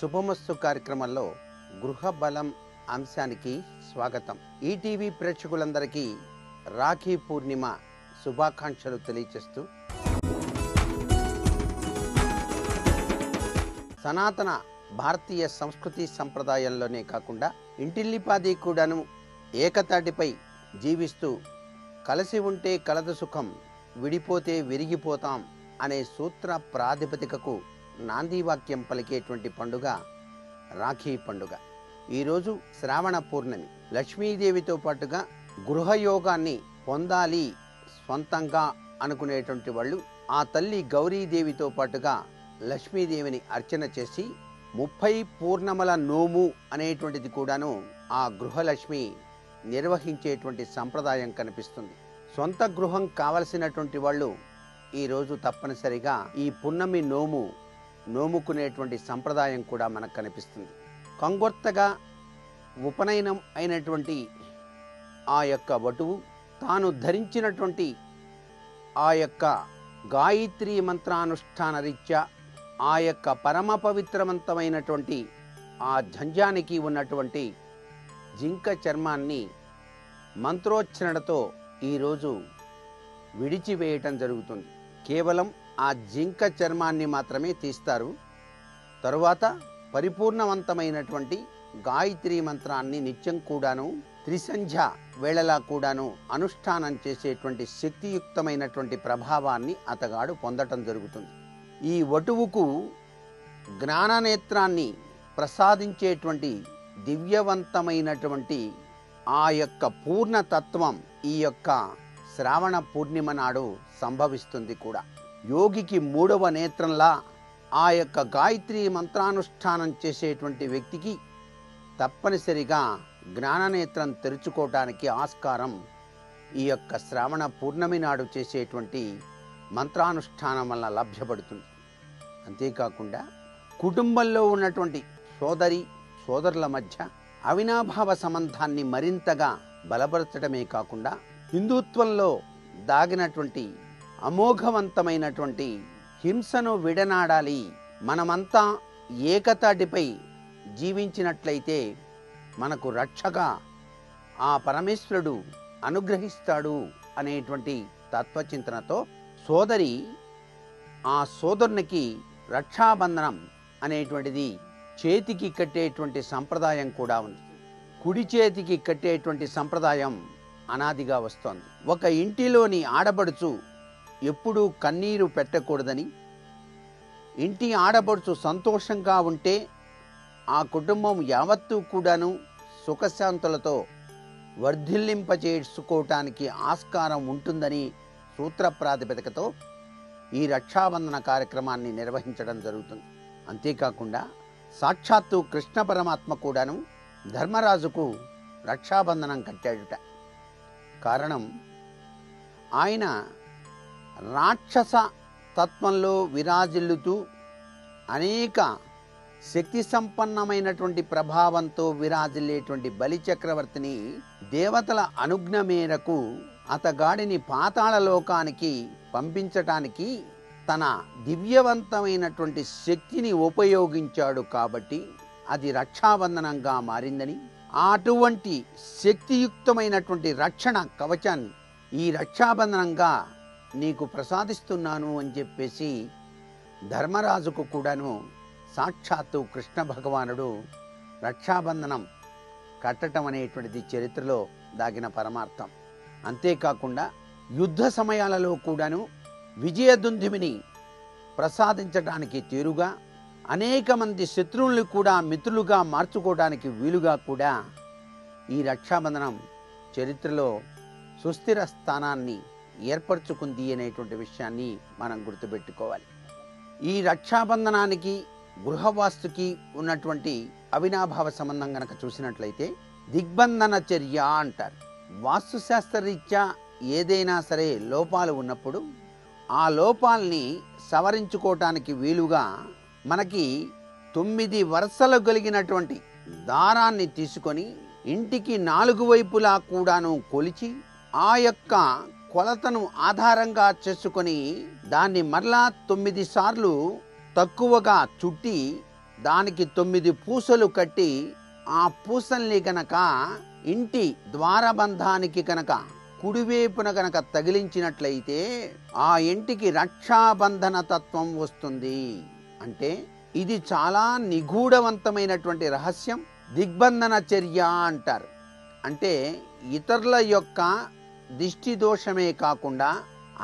శుభమస్తు కార్యక్రమంలో గృహ బలం అంశానికి స్వాగతం. ఈటీవీ ప్రేక్షకులందరికీ రాఖీ పూర్ణిమ శుభాకాంక్షలు తెలియజేస్తూ, సనాతన భారతీయ సంస్కృతి సంప్రదాయంలోనే కాకుండా ఇంటిల్లిపాది కూడాను ఏకతాటిపై జీవిస్తూ కలిసి ఉంటే కలదు సుఖం, విడిపోతే విరిగిపోతాం అనే సూత్ర ప్రాతిపదికకు నాంది వాక్యం పలికేటువంటి పండుగ రాఖీ పండుగ. ఈరోజు శ్రావణ పూర్ణమి. లక్ష్మీదేవితో పాటుగా గృహయోగాన్ని పొందాలి స్వంతంగా అనుకునేటువంటి వాళ్ళు ఆ తల్లి గౌరీదేవితో పాటుగా లక్ష్మీదేవిని అర్చన చేసి 30 పూర్ణముల నోము అనేటువంటిది కూడాను ఆ గృహలక్ష్మి నిర్వహించేటువంటి సంప్రదాయం కనిపిస్తుంది. సొంత గృహం కావలసినటువంటి వాళ్ళు ఈరోజు తప్పనిసరిగా ఈ పున్నమి నోముకునేటువంటి సంప్రదాయం కూడా మనకు కనిపిస్తుంది. కంగొర్తగా ఉపనయనం అయినటువంటి ఆ యొక్క వటువు తాను ధరించినటువంటి ఆ యొక్క గాయత్రీ మంత్రానుష్ఠాన రీత్యా ఆ యొక్క పరమ పవిత్రవంతమైనటువంటి ఆ జంజానికి ఉన్నటువంటి జింక చర్మాన్ని మంత్రోచ్చరణతో ఈరోజు విడిచివేయటం జరుగుతుంది. కేవలం ఆ జింక చర్మాన్ని మాత్రమే తీస్తారు. తరువాత పరిపూర్ణవంతమైనటువంటి గాయత్రీ మంత్రాన్ని నిత్యం కూడాను త్రిసంధ్య వేళలా కూడాను అనుష్ఠానం చేసేటువంటి శక్తియుక్తమైనటువంటి ప్రభావాన్ని అతగాడు పొందటం జరుగుతుంది. ఈ వటువుకు జ్ఞాననేత్రాన్ని ప్రసాదించేటువంటి దివ్యవంతమైనటువంటి ఆ యొక్క పూర్ణతత్వం ఈ యొక్క శ్రావణ పూర్ణిమ నాడు సంభవిస్తుంది కూడా. యోగికి 3వ నేత్రంలా ఆ యొక్క గాయత్రీ మంత్రానుష్ఠానం చేసేటువంటి వ్యక్తికి తప్పనిసరిగా జ్ఞాననేత్రం తెరుచుకోవటానికి ఆస్కారం ఈ యొక్క శ్రావణ పూర్ణమి నాడు చేసేటువంటి మంత్రానుష్ఠానం వల్ల లభ్యపడుతుంది. అంతేకాకుండా కుటుంబంలో ఉన్నటువంటి సోదరుల మధ్య అవినాభావ సంబంధాన్ని మరింతగా బలపరచడమే కాకుండా హిందుత్వంలో దాగినటువంటి అమోఘవంతమైనటువంటి హింసను విడనాడాలి, మనమంతా ఏకతాటిపై జీవించినట్లయితే మనకు రక్షగా ఆ పరమేశ్వరుడు అనుగ్రహిస్తాడు అనేటువంటి తత్వచింతనతో సోదరి ఆ సోదరునికి రక్షాబంధనం అనేటువంటిది చేతికి కట్టేటువంటి సంప్రదాయం కూడా ఉంది. కుడి చేతికి కట్టేటువంటి సంప్రదాయం అనాదిగా వస్తోంది. ఒక ఇంటిలోని ఆడబడుచు ఎప్పుడూ కన్నీరు పెట్టకూడదని, ఇంటి ఆడబడుచు సంతోషంగా ఉంటే ఆ కుటుంబం యావత్తూ కూడాను సుఖశాంతులతో వర్ధిల్లింపచేసుకోవటానికి ఆస్కారం ఉంటుందని సూత్ర ప్రాతిపదికతో ఈ రక్షాబంధన కార్యక్రమాన్ని నిర్వహించడం జరుగుతుంది. అంతేకాకుండా సాక్షాత్తు కృష్ణ పరమాత్మ కూడాను ధర్మరాజుకు రక్షాబంధనం కట్టాడుట. కారణం, ఆయన రాక్షస తత్వంలో విరాజిల్లుతూ అనేక శక్తి సంపన్నమైనటువంటి ప్రభావంతో విరాజిల్లేటువంటి బలిచక్రవర్తిని దేవతల అనుజ్ఞ మేరకు అతగాడిని పాతాళ లోకానికి పంపించటానికి తన దివ్యవంతమైనటువంటి శక్తిని ఉపయోగించాడు. కాబట్టి అది రక్షాబంధనంగా మారిందని, అటువంటి శక్తియుక్తమైనటువంటి రక్షణ కవచాన్ని ఈ రక్షాబంధనంగా నీకు ప్రసాదిస్తున్నాను అని చెప్పేసి ధర్మరాజుకు కూడాను సాక్షాత్తు కృష్ణ భగవానుడు రక్షాబంధనం కట్టడం అనేటువంటిది చరిత్రలో దాగిన పరమార్థం. అంతేకాకుండా యుద్ధ సమయాలలో కూడాను విజయదుందుమిని ప్రసాదించడానికి తీరుగా అనేక మంది శత్రువులను కూడా మిత్రులుగా మార్చుకోవడానికి వీలుగా కూడా ఈ రక్షాబంధనం చరిత్రలో సుస్థిర స్థానాన్ని ఏర్పరచుకుంది అనేటువంటి విషయాన్ని మనం గుర్తుపెట్టుకోవాలి. ఈ రక్షాబంధనానికి గృహవాస్తుకి ఉన్నటువంటి అవినాభావ సంబంధం గనక చూసినట్లయితే దిగ్బంధన చర్య అంటారు. వాస్తుశాస్త్రరీత్యా ఏదైనా సరే లోపాలు ఉన్నప్పుడు ఆ లోపాలని సవరించుకోవటానికి వీలుగా మనకి 9 వరుసలు కలిగినటువంటి దారాన్ని తీసుకొని ఇంటికి 4 వైపులా కూడాను కొలిచి ఆ యొక్క కొలతను ఆధారంగా చేసుకొని దాన్ని మరలా 9 సార్లు తక్కువగా చుట్టి దానికి 9 పూసలు కట్టి ఆ పూసల్ని గనక ఇంటి ద్వారబంధానికి కనుక కుడివైపున గనక తగిలించినట్లయితే ఆ ఇంటికి రక్షాబంధన తత్వం వస్తుంది. అంటే ఇది చాలా నిగూఢవంతమైనటువంటి రహస్యం. దిగ్బంధన చర్య అంటారు. అంటే ఇతరుల యొక్క దిష్టి దోషమే కాకుండా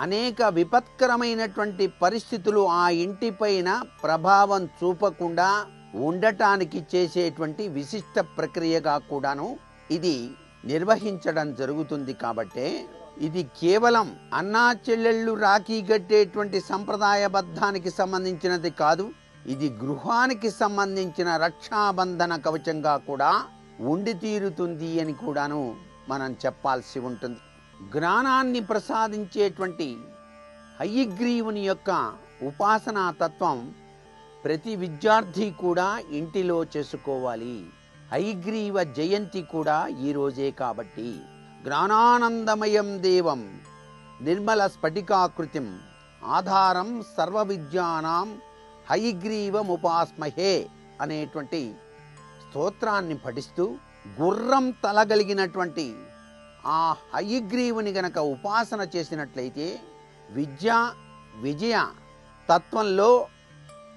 అనేక విపత్కరమైనటువంటి పరిస్థితులు ఆ ఇంటిపైన ప్రభావం చూపకుండా ఉండటానికి చేసేటువంటి విశిష్ట ప్రక్రియగా కూడాను ఇది నిర్వహించడం జరుగుతుంది. కాబట్టే ఇది కేవలం అన్నా చెల్లెళ్ళు రాఖీ కట్టేటువంటి సంప్రదాయబద్ధానికి సంబంధించినది కాదు. ఇది గృహానికి సంబంధించిన రక్షాబంధన కవచంగా కూడా ఉండి తీరుతుంది అని కూడాను మనం చెప్పాల్సి ఉంటుంది. జ్ఞానాన్ని ప్రసాదించేటువంటి హయగ్రీవుని యొక్క ఉపాసనా తత్వం ప్రతి విద్యార్థి కూడా ఇంటిలో చేసుకోవాలి. హయగ్రీవ జయంతి కూడా ఈరోజే కాబట్టి జ్ఞానానందమయం దేవం నిర్మల స్ఫటికాకృతిం ఆధారం సర్వ విద్యానాం హయగ్రీవముపాస్మహే అనేటువంటి స్తోత్రాన్ని పఠిస్తూ గుర్రం తలగలిగినటువంటి ఆ హయగ్రీవుని గనక ఉపాసన చేసినట్లయితే విజయ తత్వంలో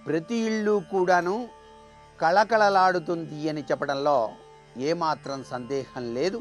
ప్రతి ఇల్లు కూడాను కళకళలాడుతుంది అని చెప్పడంలో ఏమాత్రం సందేహం లేదు.